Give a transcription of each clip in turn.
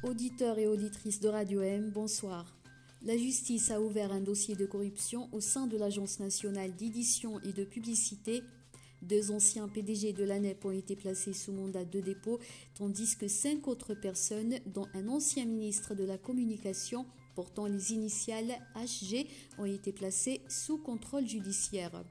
Auditeurs et auditrices de Radio M, bonsoir. La justice a ouvert un dossier de corruption au sein de l'Agence nationale d'édition et de publicité. 2 anciens PDG de l'ANEP ont été placés sous mandat de dépôt, tandis que 5 autres personnes, dont un ancien ministre de la Communication portant les initiales HG, ont été placées sous contrôle judiciaire.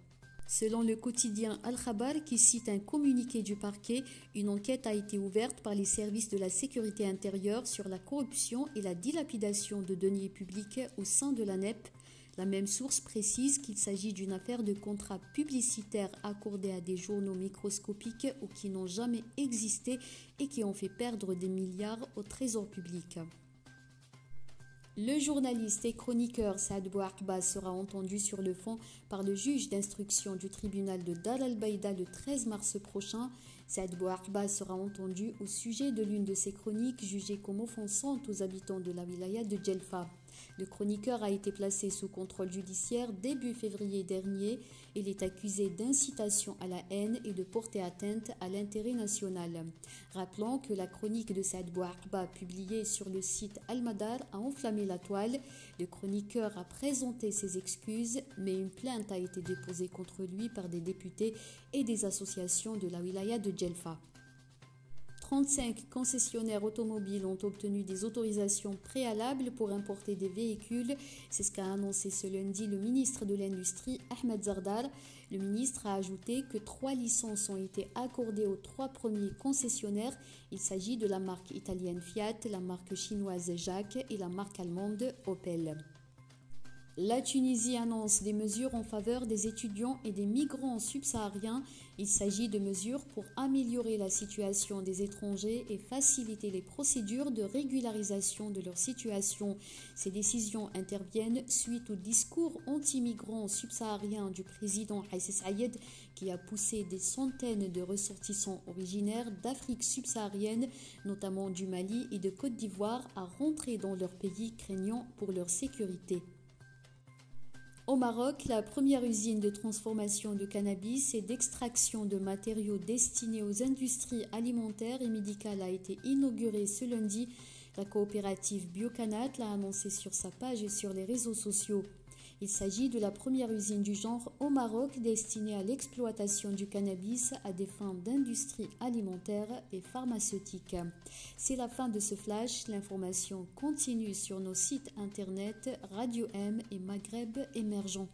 Selon le quotidien Al-Khabar, qui cite un communiqué du parquet, une enquête a été ouverte par les services de la sécurité intérieure sur la corruption et la dilapidation de deniers publics au sein de l'ANEP. La même source précise qu'il s'agit d'une affaire de contrats publicitaires accordés à des journaux microscopiques ou qui n'ont jamais existé et qui ont fait perdre des milliards au trésor public. Le journaliste et chroniqueur Saad Bouarqba sera entendu sur le fond par le juge d'instruction du tribunal de Dar al-Baïda le 13 mars prochain. Saad Bouarqba sera entendu au sujet de l'une de ses chroniques jugées comme offensantes aux habitants de la wilaya de Djelfa. Le chroniqueur a été placé sous contrôle judiciaire début février dernier. Il est accusé d'incitation à la haine et de porter atteinte à l'intérêt national. Rappelons que la chronique de Saad Bouarqba publiée sur le site Al-Madar a enflammé la toile. Le chroniqueur a présenté ses excuses, mais une plainte a été déposée contre lui par des députés et des associations de la wilaya de Djelfa. 35 concessionnaires automobiles ont obtenu des autorisations préalables pour importer des véhicules. C'est ce qu'a annoncé ce lundi le ministre de l'Industrie, Ahmed Zardar. Le ministre a ajouté que 3 licences ont été accordées aux 3 premiers concessionnaires. Il s'agit de la marque italienne Fiat, la marque chinoise Jacques et la marque allemande Opel. La Tunisie annonce des mesures en faveur des étudiants et des migrants subsahariens. Il s'agit de mesures pour améliorer la situation des étrangers et faciliter les procédures de régularisation de leur situation. Ces décisions interviennent suite au discours anti-migrants subsahariens du président Kais Saied qui a poussé des centaines de ressortissants originaires d'Afrique subsaharienne, notamment du Mali et de Côte d'Ivoire, à rentrer dans leur pays craignant pour leur sécurité. Au Maroc, la première usine de transformation de cannabis et d'extraction de matériaux destinés aux industries alimentaires et médicales a été inaugurée ce lundi. La coopérative Biocanat l'a annoncé sur sa page et sur les réseaux sociaux. Il s'agit de la première usine du genre au Maroc destinée à l'exploitation du cannabis à des fins d'industrie alimentaire et pharmaceutique. C'est la fin de ce flash. L'information continue sur nos sites internet Radio M et Maghreb Émergent.